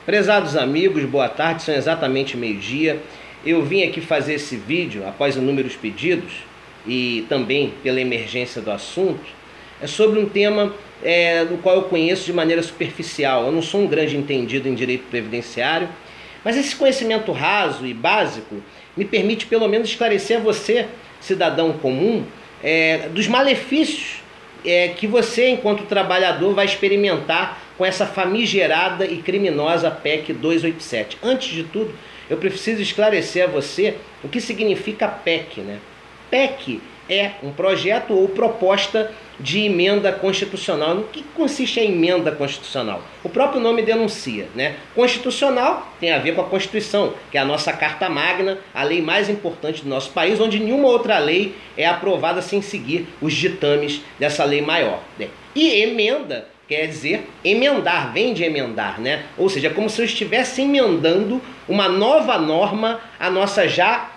Prezados amigos, boa tarde, são exatamente meio-dia. Eu vim aqui fazer esse vídeo após inúmeros pedidos e também pela emergência do assunto. É sobre um tema do qual eu conheço de maneira superficial. Eu não sou um grande entendido em direito previdenciário, mas esse conhecimento raso e básico me permite pelo menos esclarecer a você, cidadão comum, dos malefícios que você, enquanto trabalhador, vai experimentar com essa famigerada e criminosa PEC 287. Antes de tudo, eu preciso esclarecer a você o que significa PEC, né? PEC é um projeto ou proposta de emenda constitucional. No que consiste a emenda constitucional? O próprio nome denuncia, né? Constitucional tem a ver com a Constituição, que é a nossa Carta Magna, a lei mais importante do nosso país, onde nenhuma outra lei é aprovada sem seguir os ditames dessa lei maior, né? E emenda quer dizer emendar, vem de emendar, né? Ou seja, é como se eu estivesse emendando uma nova norma à nossa já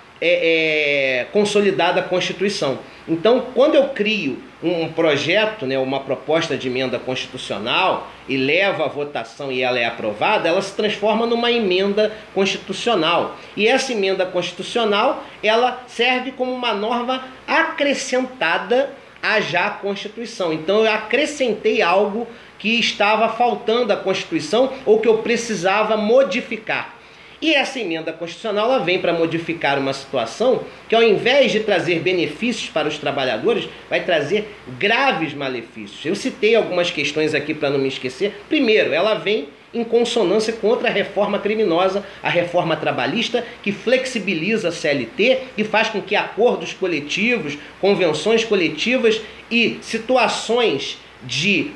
consolidada Constituição. Então, quando eu crio um projeto, né, uma proposta de emenda constitucional e levo à votação e ela é aprovada, ela se transforma numa emenda constitucional. E essa emenda constitucional, ela serve como uma norma acrescentada à já Constituição. Então, eu acrescentei algo que estava faltando à Constituição ou que eu precisava modificar. E essa emenda constitucional ela vem para modificar uma situação que, ao invés de trazer benefícios para os trabalhadores, vai trazer graves malefícios. Eu citei algumas questões aqui para não me esquecer. Primeiro, ela vem em consonância com outra reforma criminosa, a reforma trabalhista, que flexibiliza a CLT e faz com que acordos coletivos, convenções coletivas e situações de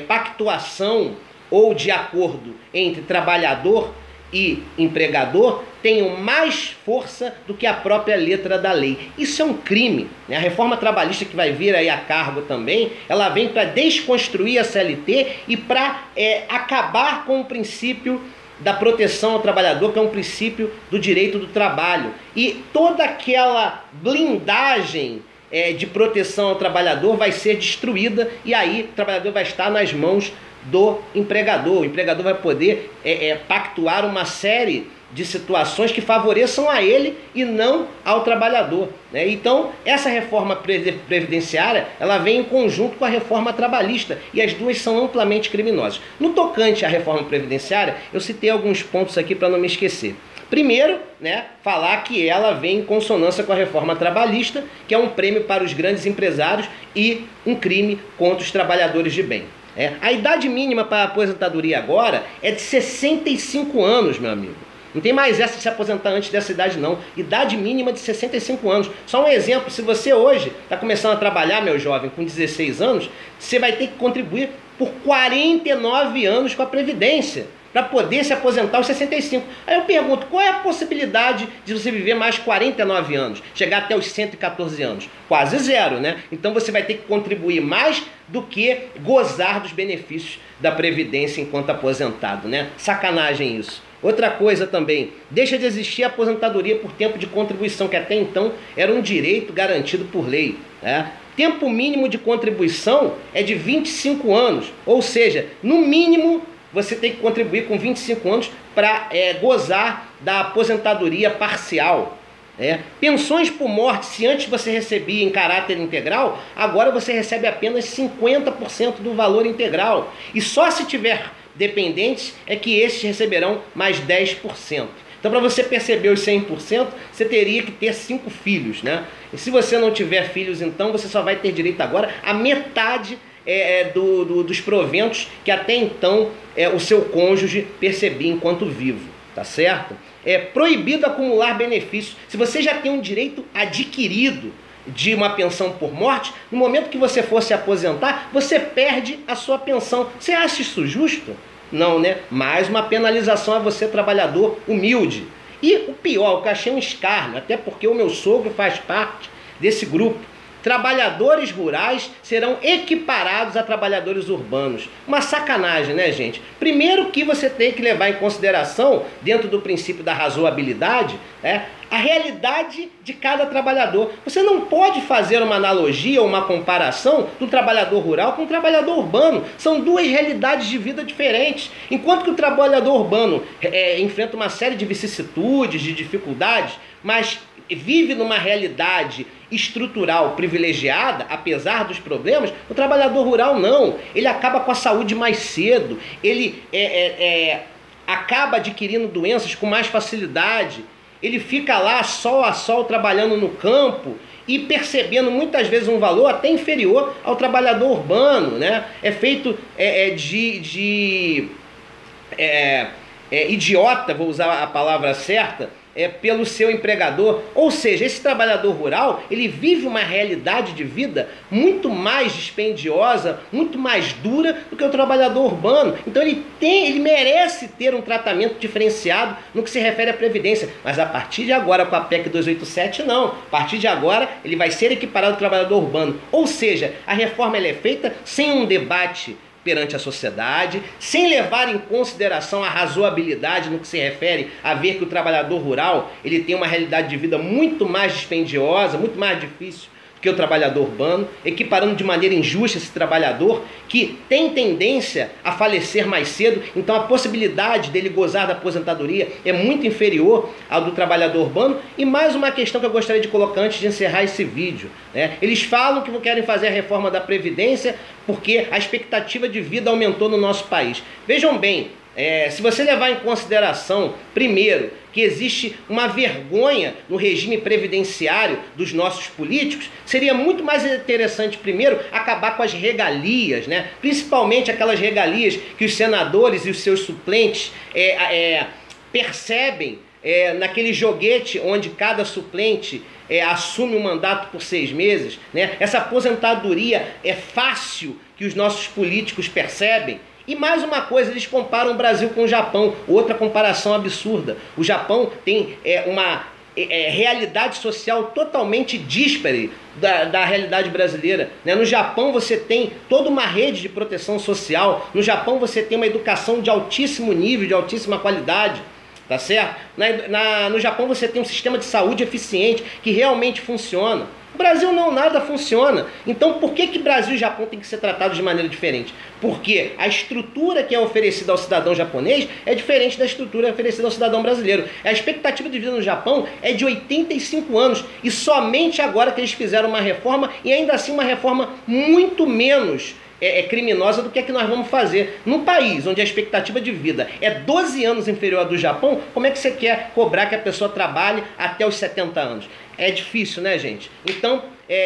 pactuação ou de acordo entre trabalhador e empregador tenham mais força do que a própria letra da lei. Isso é um crime, né? A reforma trabalhista que vai vir aí a cargo também, ela vem para desconstruir a CLT e para acabar com o princípio da proteção ao trabalhador, que é um princípio do direito do trabalho. E toda aquela blindagem de proteção ao trabalhador vai ser destruída e aí o trabalhador vai estar nas mãos do empregador. O empregador vai poder pactuar uma série de situações que favoreçam a ele e não ao trabalhador, né? Então, essa reforma previdenciária, ela vem em conjunto com a reforma trabalhista e as duas são amplamente criminosas. No tocante à reforma previdenciária, eu citei alguns pontos aqui para não me esquecer. Primeiro, né, falar que ela vem em consonância com a reforma trabalhista, que é um prêmio para os grandes empresários e um crime contra os trabalhadores de bem. A idade mínima para a aposentadoria agora é de 65 anos, meu amigo. Não tem mais essa de se aposentar antes dessa idade, não. Idade mínima de 65 anos. Só um exemplo, se você hoje está começando a trabalhar, meu jovem, com 16 anos, você vai ter que contribuir por 49 anos com a Previdência, para poder se aposentar aos 65. Aí eu pergunto, qual é a possibilidade de você viver mais 49 anos? Chegar até os 114 anos? Quase zero, né? Então você vai ter que contribuir mais do que gozar dos benefícios da Previdência enquanto aposentado, né? Sacanagem isso. Outra coisa também, deixa de existir a aposentadoria por tempo de contribuição, que até então era um direito garantido por lei, né? Tempo mínimo de contribuição é de 25 anos, ou seja, no mínimo você tem que contribuir com 25 anos para gozar da aposentadoria parcial. Pensões por morte, se antes você recebia em caráter integral, agora você recebe apenas 50% do valor integral. E só se tiver dependentes é que esses receberão mais 10%. Então, para você perceber os 100%, você teria que ter 5 filhos, né? E se você não tiver filhos, então você só vai ter direito agora a metade dos proventos que até então o seu cônjuge percebia enquanto vivo, tá certo? É proibido acumular benefícios. Se você já tem um direito adquirido de uma pensão por morte, no momento que você for se aposentar, você perde a sua pensão. Você acha isso justo? Não, né? Mais uma penalização a você, trabalhador humilde. E o pior, o que eu achei um escárnio, até porque o meu sogro faz parte desse grupo. Trabalhadores rurais serão equiparados a trabalhadores urbanos. Uma sacanagem, né, gente? Primeiro que você tem que levar em consideração, dentro do princípio da razoabilidade, a realidade de cada trabalhador. Você não pode fazer uma analogia ou uma comparação do trabalhador rural com o trabalhador urbano. São duas realidades de vida diferentes. Enquanto que o trabalhador urbano enfrenta uma série de vicissitudes, de dificuldades, mas vive numa realidade estrutural privilegiada, apesar dos problemas, o trabalhador rural não. Ele acaba com a saúde mais cedo, ele acaba adquirindo doenças com mais facilidade, ele fica lá sol a sol trabalhando no campo e percebendo muitas vezes um valor até inferior ao trabalhador urbano, né? É feito idiota, vou usar a palavra certa, pelo seu empregador. Ou seja, esse trabalhador rural, ele vive uma realidade de vida muito mais dispendiosa, muito mais dura do que o trabalhador urbano. Então ele merece ter um tratamento diferenciado no que se refere à Previdência. Mas a partir de agora, com a PEC 287, não. A partir de agora, ele vai ser equiparado ao trabalhador urbano. Ou seja, a reforma ela é feita sem um debate perante a sociedade, sem levar em consideração a razoabilidade no que se refere a ver que o trabalhador rural ele tem uma realidade de vida muito mais dispendiosa, muito mais difícil do que o trabalhador urbano, equiparando de maneira injusta esse trabalhador que tem tendência a falecer mais cedo, então a possibilidade dele gozar da aposentadoria é muito inferior ao do trabalhador urbano. E mais uma questão que eu gostaria de colocar antes de encerrar esse vídeo, né? Eles falam que não querem fazer a reforma da Previdência porque a expectativa de vida aumentou no nosso país. Vejam bem, se você levar em consideração, primeiro, que existe uma vergonha no regime previdenciário dos nossos políticos, seria muito mais interessante, primeiro, acabar com as regalias, né? Principalmente aquelas regalias que os senadores e os seus suplentes percebem naquele joguete onde cada suplente assume um mandato por 6 meses, né? Essa aposentadoria é fácil que os nossos políticos percebem. E mais uma coisa, eles comparam o Brasil com o Japão, outra comparação absurda. O Japão tem uma realidade social totalmente díspare da realidade brasileira, né? No Japão você tem toda uma rede de proteção social, no Japão você tem uma educação de altíssimo nível, de altíssima qualidade, tá certo? No Japão você tem um sistema de saúde eficiente que realmente funciona. O Brasil não, nada funciona. Então por que Brasil e Japão tem que ser tratados de maneira diferente? Porque a estrutura que é oferecida ao cidadão japonês é diferente da estrutura oferecida ao cidadão brasileiro. A expectativa de vida no Japão é de 85 anos e somente agora que eles fizeram uma reforma, e ainda assim uma reforma muito menos criminosa do que a que nós vamos fazer. Num país onde a expectativa de vida é 12 anos inferior à do Japão, como é que você quer cobrar que a pessoa trabalhe até os 70 anos? É difícil, né, gente? Então,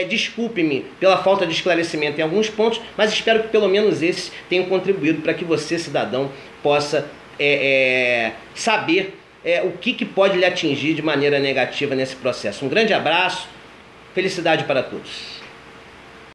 desculpe-me pela falta de esclarecimento em alguns pontos, mas espero que pelo menos esses tenham contribuído para que você, cidadão, possa saber o que pode lhe atingir de maneira negativa nesse processo. Um grande abraço, felicidade para todos.